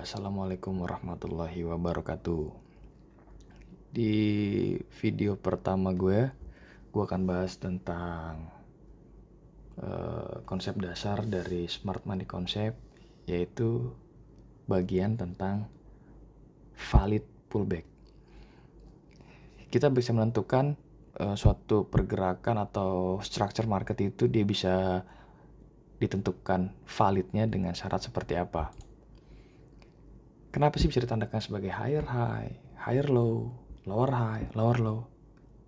Assalamualaikum warahmatullahi wabarakatuh. Di video pertama gue akan bahas tentang konsep dasar dari smart money concept, yaitu bagian tentang valid pullback. Kita bisa menentukan suatu pergerakan atau structure market itu dia bisa ditentukan validnya dengan syarat seperti apa. Kenapa sih bisa ditandakan sebagai higher high, higher low, lower high, lower low?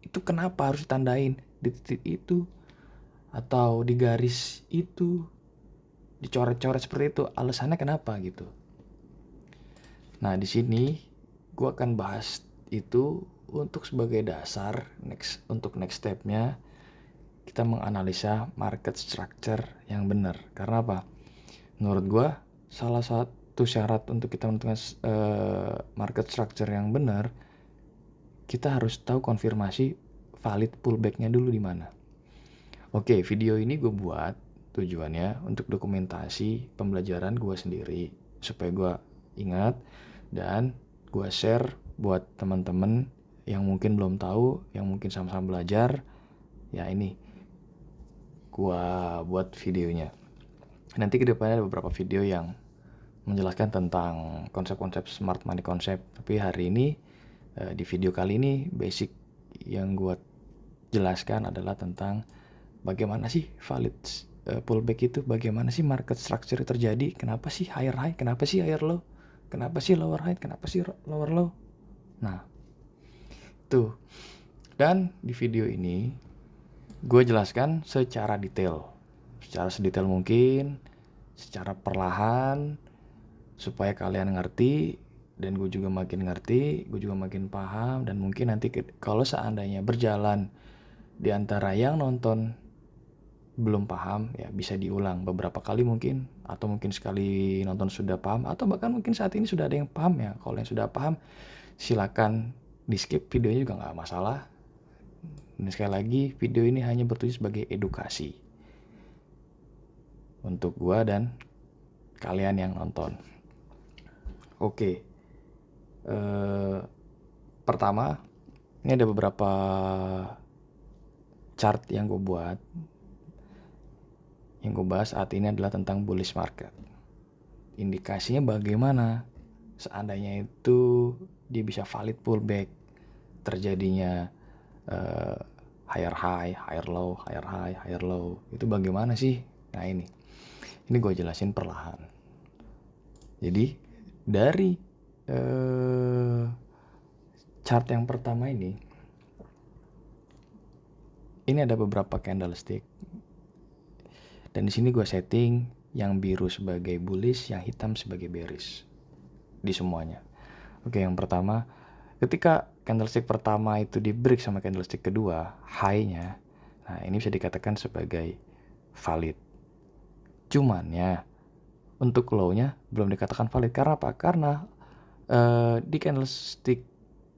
Itu kenapa harus ditandain di titik itu atau di garis itu, dicoret-coret seperti itu? Alasannya kenapa gitu? Nah, di sini gue akan bahas itu untuk sebagai dasar untuk next stepnya kita menganalisa market structure yang benar. Karena apa? Menurut gue salah satu syarat untuk kita menentukan market structure yang benar, kita harus tahu konfirmasi valid pullbacknya dulu di mana. Oke, video ini gue buat tujuannya untuk dokumentasi pembelajaran gue sendiri supaya gue ingat dan gue share buat teman-teman yang mungkin belum tahu, yang mungkin sama-sama belajar. Ya ini gue buat videonya. Nanti ke depannya ada beberapa video yang menjelaskan tentang konsep-konsep smart money concept. Tapi hari ini di video kali ini basic yang gue jelaskan adalah tentang bagaimana sih valid pullback itu, bagaimana sih market structure terjadi, kenapa sih higher high, kenapa sih higher low, kenapa sih lower high, kenapa sih lower low. Nah tuh, dan di video ini gue jelaskan secara detail, secara sedetail mungkin, secara perlahan, supaya kalian ngerti dan gue juga makin ngerti, gue juga makin paham. Dan mungkin nanti kalau seandainya berjalan di antara yang nonton belum paham, ya bisa diulang beberapa kali mungkin, atau mungkin sekali nonton sudah paham, atau bahkan mungkin saat ini sudah ada yang paham. Ya kalau yang sudah paham silakan di skip videonya juga nggak masalah. Dan sekali lagi video ini hanya bertujuan sebagai edukasi untuk gue dan kalian yang nonton. Oke, pertama ini ada beberapa chart yang gue buat. Yang gue bahas saat ini adalah tentang bullish market. Indikasinya bagaimana seandainya itu dia bisa valid pullback, terjadinya higher high, higher low, higher high, higher low. Itu bagaimana sih? Nah ini gue jelasin perlahan. Jadi dari chart yang pertama ini ada beberapa candlestick. Dan di sini gue setting yang biru sebagai bullish, yang hitam sebagai bearish di semuanya. Oke, yang pertama, ketika candlestick pertama itu di break sama candlestick kedua, high-nya, nah ini bisa dikatakan sebagai valid. Cuman ya, untuk low-nya belum dikatakan valid. Karena apa? Karena di candlestick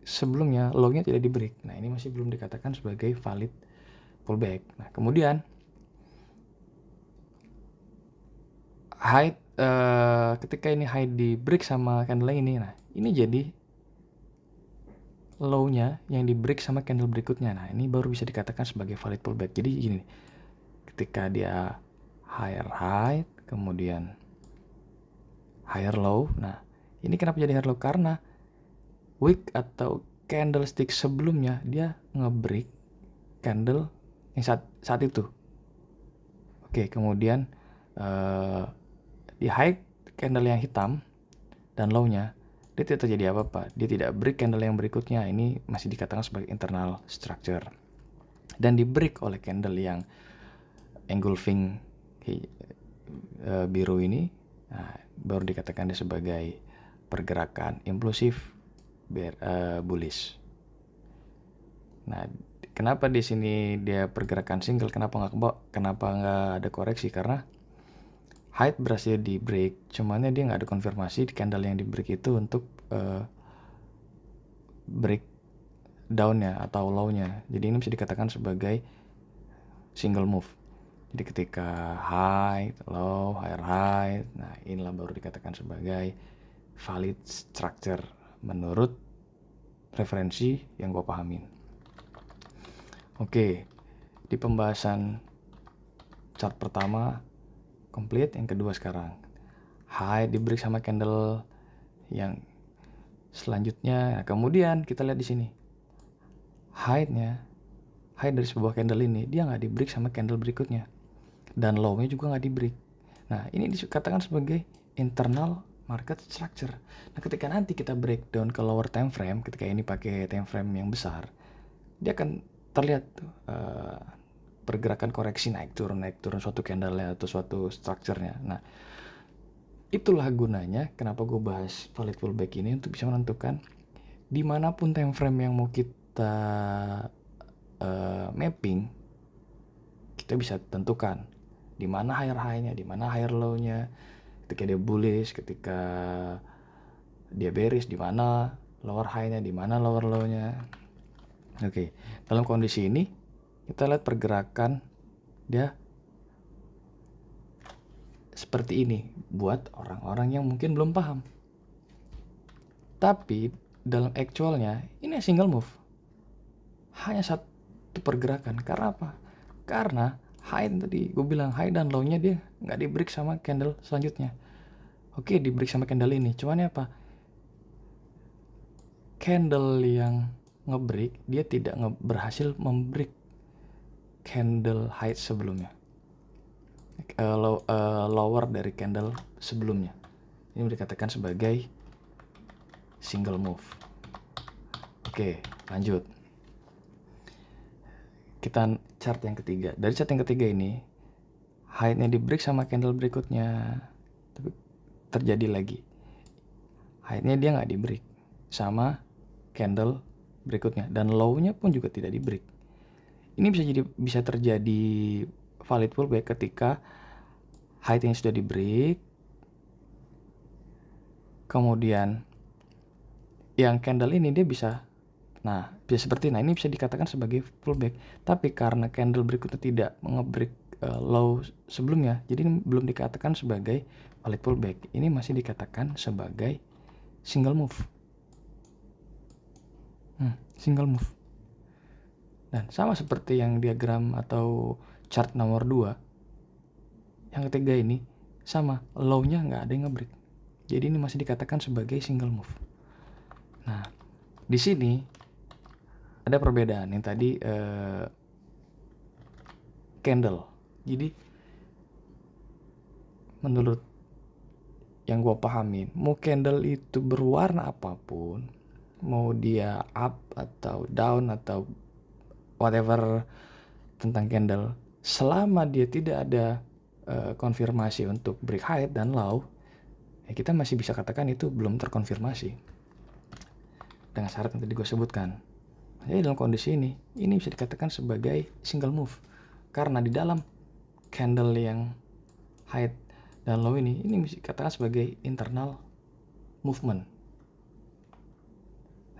sebelumnya low-nya tidak di break. Nah ini masih belum dikatakan sebagai valid pullback. Nah kemudian high, ketika ini high di break sama candle ini, nah ini jadi low-nya yang di break sama candle berikutnya. Nah ini baru bisa dikatakan sebagai valid pullback. Jadi gini, ketika dia higher high kemudian higher low. Nah ini kenapa jadi higher low? Karena wick atau candlestick sebelumnya dia nge-break candle yang saat itu. Oke, kemudian di high candle yang hitam dan low-nya dia tidak terjadi apa-apa, dia tidak break candle yang berikutnya. Ini masih dikatakan sebagai internal structure. Dan di break oleh candle yang engulfing biru ini, nah, baru dikatakan dia sebagai pergerakan impulsif bullish. Nah, kenapa di sini dia pergerakan single? Kenapa nggak ada koreksi? Karena Height berhasil di break, cuman dia nggak ada konfirmasi di candle yang di break itu untuk break down-nya atau low-nya. Jadi ini bisa dikatakan sebagai single move. Jadi ketika high, low, higher high, nah inilah baru dikatakan sebagai valid structure menurut referensi yang gue pahamin. Oke, di pembahasan chart pertama komplit, yang kedua sekarang high di break sama candle yang selanjutnya. Nah, kemudian kita lihat di sini high dari sebuah candle ini dia nggak di break sama candle berikutnya dan low-nya juga nggak di break. Nah, ini dikatakan sebagai internal market structure. Nah, ketika nanti kita breakdown ke lower time frame, ketika ini pakai time frame yang besar, dia akan terlihat tuh pergerakan koreksi naik turun suatu candle-nya atau suatu structure-nya. Nah, itulah gunanya kenapa gue bahas valid pullback ini, untuk bisa menentukan dimanapun time frame yang mau kita mapping, kita bisa tentukan di mana higher high-nya, di mana higher low-nya, ketika dia bullish, ketika dia bearish, di mana lower high-nya, di mana lower low-nya. Oke, dalam kondisi ini kita lihat pergerakan dia seperti ini buat orang-orang yang mungkin belum paham. Tapi dalam actualnya ini single move, hanya satu pergerakan. Karena apa? Karena high tadi gue bilang high dan low-nya dia nggak di break sama candle selanjutnya. Oke, di break sama candle ini, cuman apa? Candle yang ngebreak dia tidak berhasil membreak candle high sebelumnya, lower dari candle sebelumnya. Ini dikatakan sebagai single move. Oke, lanjut. Kita chart yang ketiga. Dari chart yang ketiga ini, high-nya di break sama candle berikutnya, tapi terjadi lagi high-nya dia nggak di break sama candle berikutnya, dan low-nya pun juga tidak di break. Ini bisa terjadi valid pullback ketika high-nya sudah di break, kemudian yang candle ini dia bisa seperti ini bisa dikatakan sebagai pullback. Tapi karena candle berikutnya tidak nge-break low sebelumnya, jadi ini belum dikatakan sebagai valid pullback. Ini masih dikatakan sebagai single move. Single move. Dan sama seperti yang diagram atau chart nomor 2, yang ketiga ini sama, low-nya nggak ada yang nge-break. Jadi ini masih dikatakan sebagai single move. Nah, di sini ada perbedaan yang tadi candle. Jadi menurut yang gue pahamin, mau candle itu berwarna apapun, mau dia up atau down atau whatever tentang candle, selama dia tidak ada konfirmasi untuk break high dan low, ya kita masih bisa katakan itu belum terkonfirmasi dengan syarat yang tadi gue sebutkan. Jadi dalam kondisi ini bisa dikatakan sebagai single move, karena di dalam candle yang high dan low ini bisa dikatakan sebagai internal movement.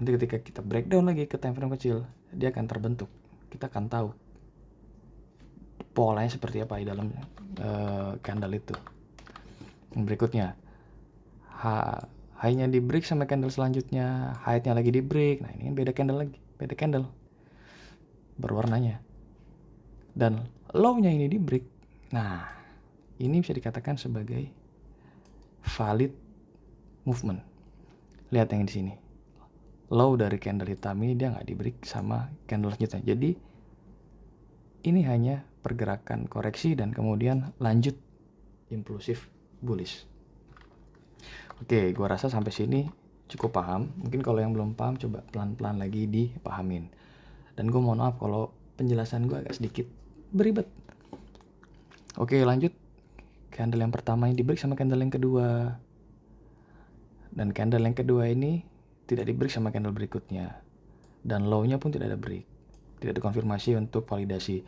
Nanti ketika kita breakdown lagi ke time frame kecil, dia akan terbentuk. Kita akan tahu polanya seperti apa di dalam candle itu. Yang berikutnya, high-nya di break sama candle selanjutnya, high-nya lagi di break. Nah, ini kan beda candle berwarnanya. Dan low-nya ini di break. Nah, ini bisa dikatakan sebagai valid movement. Lihat yang di sini. Low dari candle hitam ini dia nggak di break sama candle selanjutnya. Jadi ini hanya pergerakan koreksi dan kemudian lanjut impulsif bullish. Oke, gua rasa sampai sini cukup paham. Mungkin kalau yang belum paham coba pelan-pelan lagi dipahamin. Dan gue mohon maaf kalau penjelasan gue agak sedikit beribet. Oke, lanjut. Candle yang pertama ini di break sama candle yang kedua. Dan candle yang kedua ini tidak di break sama candle berikutnya. Dan low-nya pun tidak ada break. Tidak ada konfirmasi untuk validasi.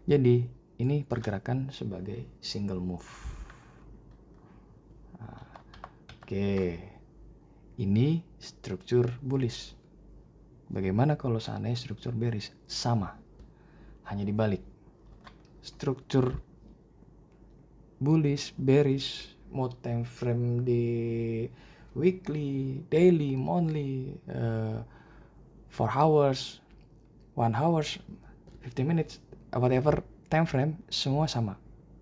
Jadi ini pergerakan sebagai single move. Oke, ini struktur bullish. Bagaimana kalau seandainya struktur bearish? Sama, hanya dibalik. Struktur bullish, bearish, mau time frame di weekly, daily, monthly, 4 hours, 1 hours, 15 minutes, whatever time frame, semua sama.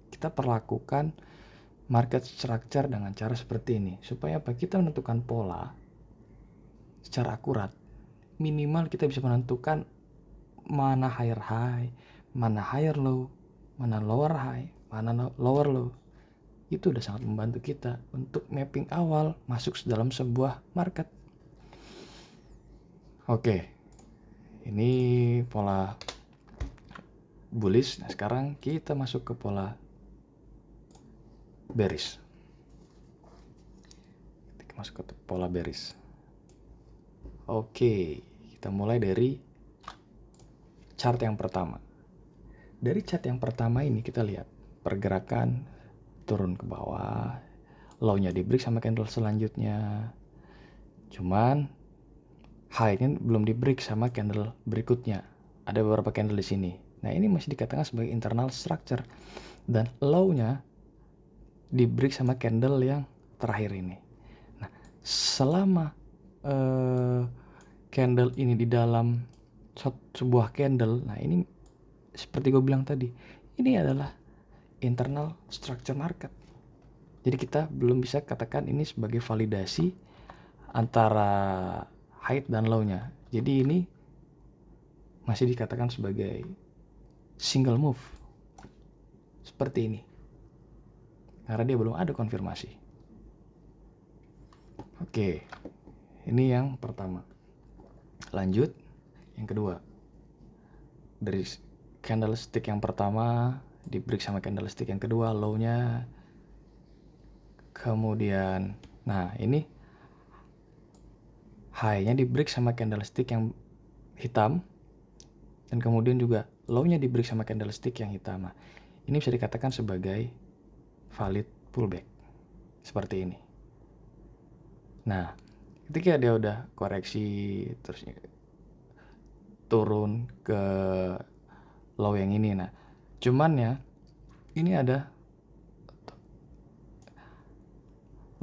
Kita perlakukan market structure dengan cara seperti ini. Supaya apa? Kita menentukan pola secara akurat. Minimal kita bisa menentukan mana higher high, mana higher low, mana lower high, mana lower low. Itu udah sangat membantu kita untuk mapping awal masuk dalam sebuah market. Oke, ini pola bullish. Nah, sekarang kita masuk ke pola bearish. Kita masuk ke pola bearish. Oke, kita mulai dari chart yang pertama. Dari chart yang pertama ini kita lihat pergerakan turun ke bawah, low-nya di break sama candle selanjutnya. Cuman high-nya belum di break sama candle berikutnya. Ada beberapa candle di sini. Nah, ini masih dikatakan sebagai internal structure, dan low-nya di break sama candle yang terakhir ini. Nah, selama candle ini di dalam sebuah candle, nah ini seperti gue bilang tadi, ini adalah internal structure market. Jadi kita belum bisa katakan ini sebagai validasi antara high dan low-nya. Jadi ini masih dikatakan sebagai single move seperti ini, karena dia belum ada konfirmasi. Oke, ini yang pertama. Lanjut, yang kedua. Dari candlestick yang pertama di break sama candlestick yang kedua, low-nya. Kemudian, nah ini high-nya di break sama candlestick yang hitam, dan kemudian juga low-nya di break sama candlestick yang hitam. Nah, ini bisa dikatakan sebagai valid pullback seperti ini. Nah, ketika dia udah koreksi terus turun ke low yang ini, nah cuman ya ini ada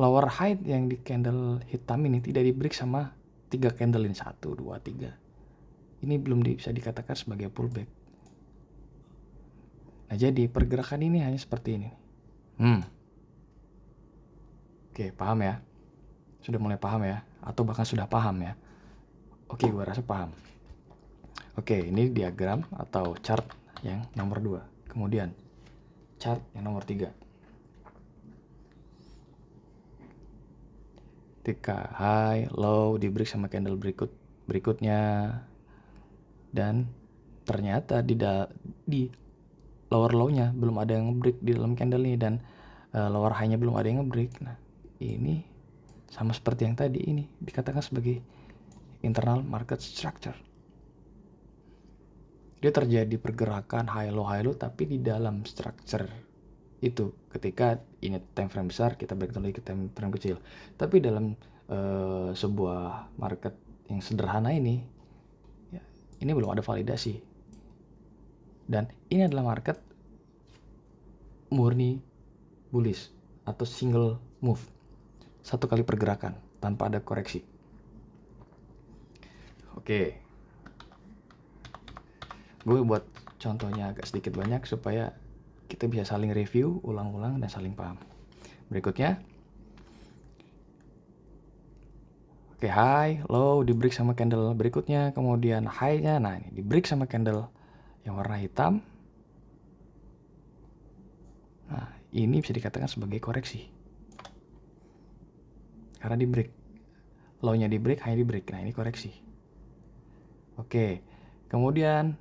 lower high yang di candle hitam ini tidak di break sama 3 candle ini, 1, 2, 3. Ini belum bisa dikatakan sebagai pullback. Nah, jadi pergerakan ini hanya seperti ini. Oke, paham ya? Sudah mulai paham ya? Atau bahkan sudah paham ya? Oke, gue rasa paham. Oke, ini diagram atau chart yang nomor 2. Kemudian chart yang nomor 3. Ketika high, low, di break sama candle berikutnya, dan ternyata di lower low-nya belum ada yang break di dalam candle ini, dan lower high-nya belum ada yang nge-break. Nah, ini sama seperti yang tadi, ini dikatakan sebagai internal market structure. Dia terjadi pergerakan high low tapi di dalam structure itu. Ketika ini time frame besar, kita break lagi ke time frame kecil. Tapi dalam sebuah market yang sederhana ini, ya, ini belum ada validasi. Dan ini adalah market murni bullish atau single move, satu kali pergerakan tanpa ada koreksi. Oke, gue buat contohnya agak sedikit banyak supaya kita bisa saling review, ulang-ulang, dan saling paham. Berikutnya, oke, high, low, di break sama candle berikutnya. Kemudian high-nya, nah ini di break sama candle yang warna hitam. Nah, ini bisa dikatakan sebagai koreksi, karena di break, low-nya di break, high di break. Nah, ini koreksi. Oke, kemudian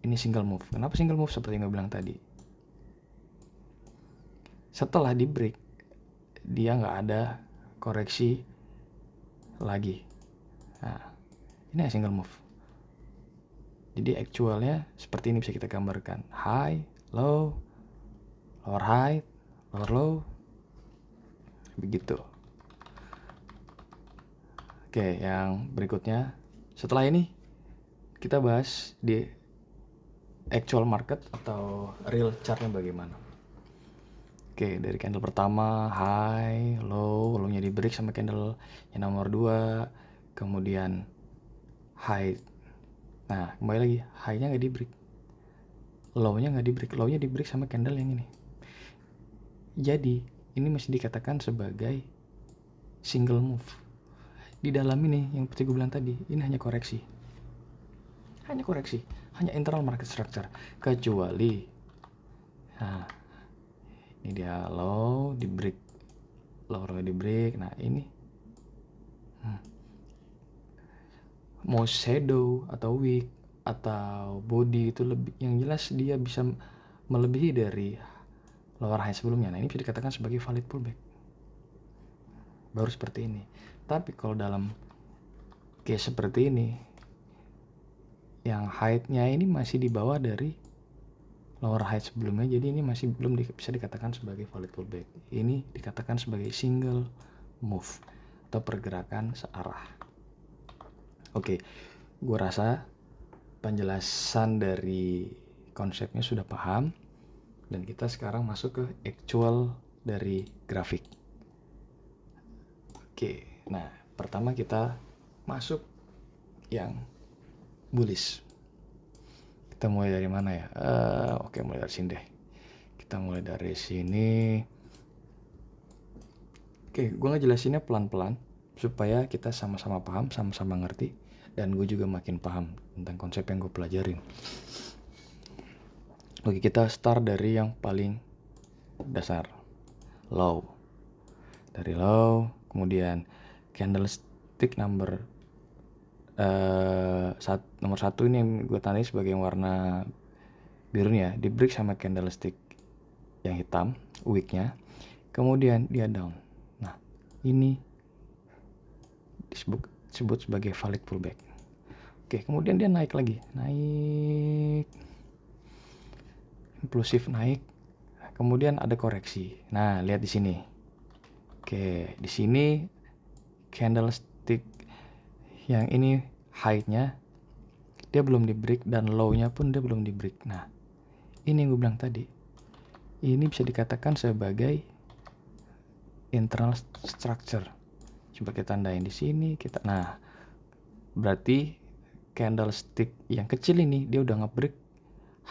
ini single move. Kenapa single move? Seperti yang gue bilang tadi, setelah di break dia nggak ada koreksi lagi. Nah, ini single move. Jadi actualnya seperti ini bisa kita gambarkan: high, lower high, lower low, begitu. Oke, yang berikutnya setelah ini kita bahas di actual market atau real chartnya bagaimana. Oke, dari candle pertama high, low-nya di break sama candle yang nomor 2, kemudian high. Nah, kembali lagi, high-nya nggak di break, low-nya nggak di break, low-nya di break sama candle yang ini. Jadi ini masih dikatakan sebagai single move. Di dalam ini yang seperti gue bilang tadi, ini hanya koreksi, hanya internal market structure. Kecuali, nah ini dia low di break, low di break. Nah ini mau shadow atau wick atau body itu lebih, yang jelas dia bisa melebihi dari lower high sebelumnya. Nah ini bisa dikatakan sebagai valid pullback, baru seperti ini. Tapi kalau dalam case seperti ini, yang height-nya ini masih di bawah dari lower height sebelumnya, jadi ini masih belum bisa dikatakan sebagai valid pullback. Ini dikatakan sebagai single move atau pergerakan searah. Oke, gue rasa penjelasan dari konsepnya sudah paham, dan kita sekarang masuk ke actual dari grafik. Oke, nah pertama kita masuk yang bullish. Kita mulai dari mana ya? Oke, mulai dari sini deh. Kita mulai dari sini. Oke, gue ngejelasinnya pelan-pelan supaya kita sama-sama paham, sama-sama ngerti, dan gue juga makin paham tentang konsep yang gue pelajarin. Oke, kita start dari yang paling dasar, low. Dari low, kemudian candlestick nomor 1 ini yang gue tandai sebagai yang warna birunya, di break sama candlestick yang hitam, wicknya, kemudian dia down. Nah, ini disebut sebagai valid pullback. Oke, kemudian dia naik lagi, naik, impulsif naik, kemudian ada koreksi. Nah, lihat di sini. Oke, di sini candlestick yang ini high-nya dia belum di break, dan low-nya pun dia belum di break. Nah, ini yang gue bilang tadi, ini bisa dikatakan sebagai internal structure. Coba kita tandain di sini, kita. Nah, berarti candlestick yang kecil ini dia udah nge-break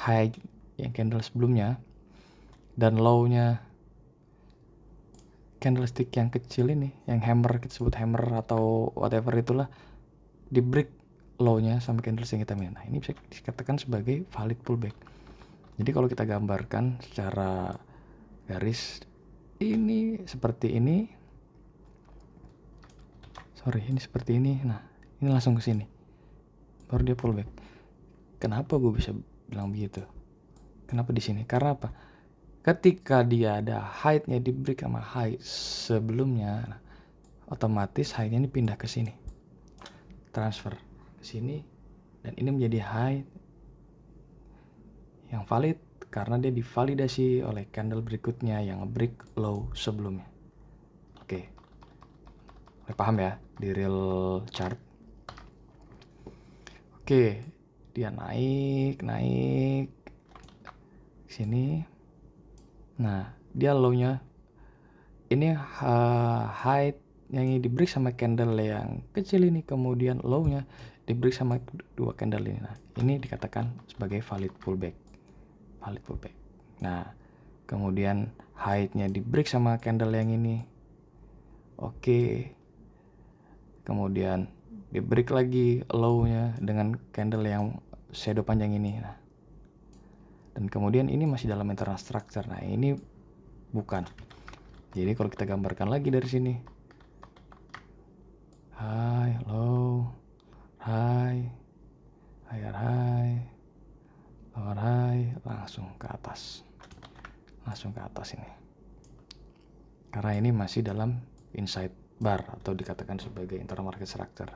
high yang candle sebelumnya, dan low-nya candlestick yang kecil ini, yang hammer, kita sebut hammer atau whatever itulah, di break low-nya sama candlestick yang hitam ini. Nah, ini bisa dikatakan sebagai valid pullback. Jadi kalau kita gambarkan secara garis, ini seperti ini, ini seperti ini. Nah, ini langsung ke sini, baru dia pullback. Kenapa gue bisa bilang begitu? Kenapa di sini? Karena apa? Ketika dia ada height-nya di break sama high sebelumnya, nah, otomatis high-nya ini pindah ke sini, transfer ke sini, dan ini menjadi high yang valid karena dia divalidasi oleh candle berikutnya yang break low sebelumnya. Oke, paham ya di real chart? Oke, dia naik sini. Nah, dia low-nya ini high yang di break sama candle yang kecil ini, kemudian low-nya di break sama dua candle ini. Nah, ini dikatakan sebagai valid pullback. Nah, kemudian high-nya di break sama candle yang ini. Oke. Kemudian di break lagi low-nya dengan candle yang shadow panjang ini. Nah, dan kemudian ini masih dalam internal structure. Nah, ini bukan. Jadi kalau kita gambarkan lagi dari sini, high, low, high, higher high, lower high, langsung ke atas ini. Karena ini masih dalam inside bar atau dikatakan sebagai internal market structure.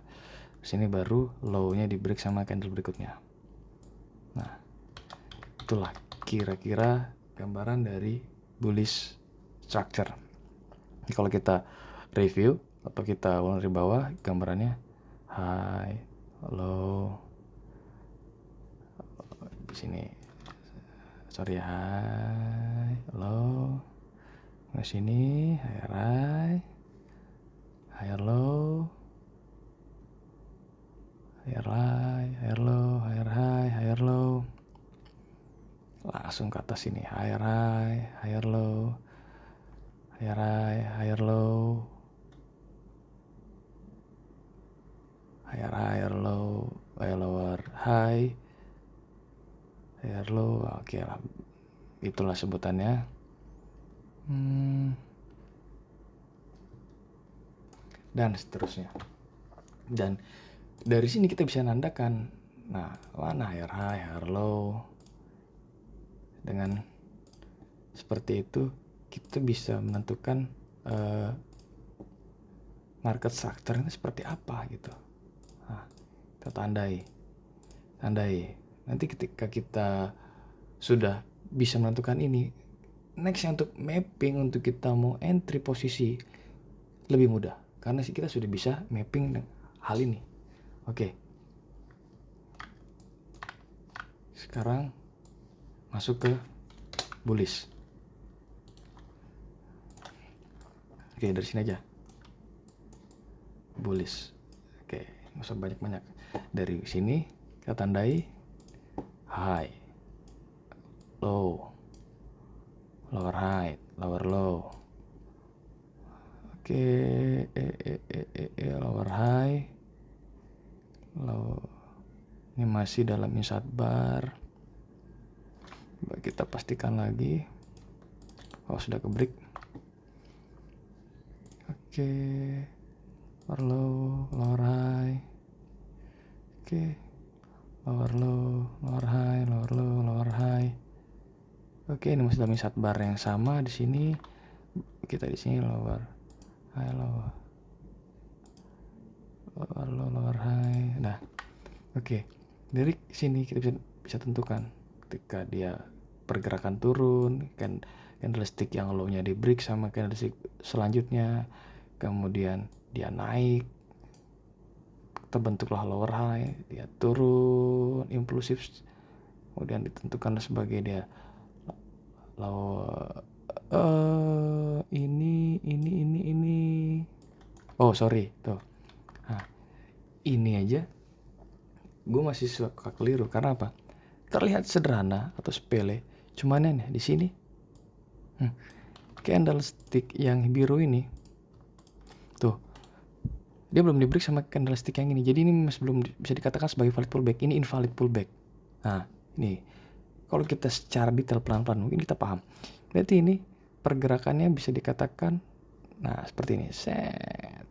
Sini baru low-nya di break sama candle berikutnya. Nah, itulah kira-kira gambaran dari bullish structure. Kalau kita review, atau kita ulang dari bawah gambarannya high, low, di sini high, low, ke sini higher low, higher low, higher low, langsung ke atas sini higher low, higher low, higher low, lower high, higher low. Oke lah, itulah sebutannya. Dan seterusnya. Dan dari sini kita bisa nandakan, nah mana higher low. Dengan seperti itu kita bisa menentukan market structure ini seperti apa gitu. Nah, kita tandai. Nanti ketika kita sudah bisa menentukan ini, nextnya untuk mapping, untuk kita mau entry posisi lebih mudah karena kita sudah bisa mapping hal ini. Oke. Sekarang masuk ke bullish. Oke, dari sini aja. Bullish. Oke, nggak usah banyak-banyak. Dari sini kita tandai high, low, lower high, lower low. Oke, lower high, low. Ini masih dalam inside bar. Kita pastikan lagi. Oh, sudah ke break. Oke, lower low, lower high. Oke, lower low, lower high, lower low, lower high. Oke, ini masih dalam inside bar yang sama di sini. Kita di sini lower high, lower low, lower high. Nah, oke. Dari sini kita bisa tentukan ketika dia pergerakan turun, candlestick yang low-nya di break sama candlestick selanjutnya, kemudian dia naik, terbentuklah lower high, dia turun impulsif, kemudian ditentukan sebagai dia lower ini. Oh sorry tuh. Nah, ini aja gue masih suka keliru karena apa? Terlihat sederhana atau sepele, cuman nih di sini candlestick yang biru ini tuh, dia belum di break sama candlestick yang ini, jadi ini masih belum bisa dikatakan sebagai valid pullback. Ini invalid pullback. Nah ini kalau kita secara detail pelan-pelan mungkin kita paham. Berarti ini pergerakannya bisa dikatakan nah seperti ini. Set.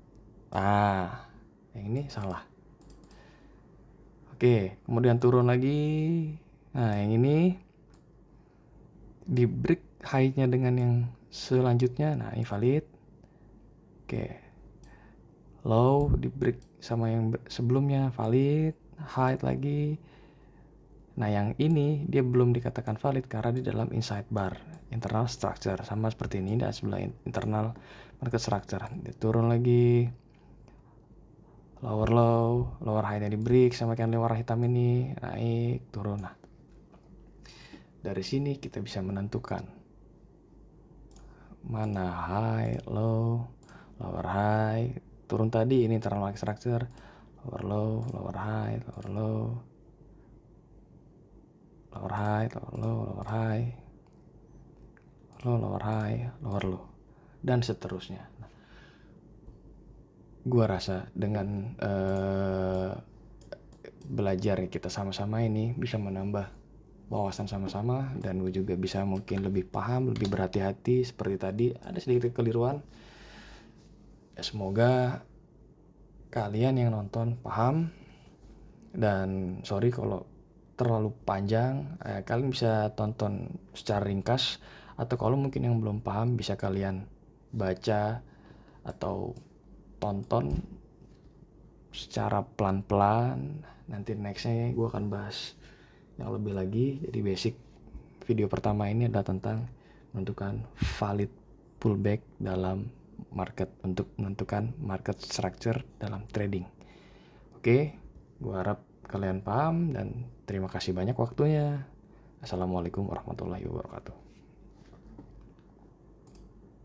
Yang ini salah. Oke, kemudian turun lagi. Nah, yang ini di break high-nya dengan yang selanjutnya. Nah, ini valid. Oke. Low di break sama yang sebelumnya valid. High lagi. Nah, yang ini dia belum dikatakan valid karena di dalam inside bar, internal structure, sama seperti ini, di sebelah internal market structure. Dia turun lagi. Lower low, lower high-nya di break sama candle warna hitam ini, naik, turun. Nah, dari sini kita bisa menentukan mana high, low, lower high. Turun tadi ini internal market structure, lower low, lower high, lower low, lower high, lower low, lower high, low, lower high, lower low, dan seterusnya. Nah, gua rasa dengan belajar kita sama-sama ini bisa menambah wawasan sama-sama, dan gue juga bisa mungkin lebih paham, lebih berhati-hati. Seperti tadi ada sedikit kekeliruan, ya, semoga kalian yang nonton paham, dan sorry kalau terlalu panjang. Kalian bisa tonton secara ringkas, atau kalau mungkin yang belum paham bisa kalian baca atau tonton secara pelan-pelan. Nanti nextnya gue akan bahas yang lebih lagi. Jadi basic video pertama ini adalah tentang menentukan valid pullback dalam market, untuk menentukan market structure dalam trading. Oke, gue harap kalian paham dan terima kasih banyak waktunya. Assalamualaikum warahmatullahi wabarakatuh.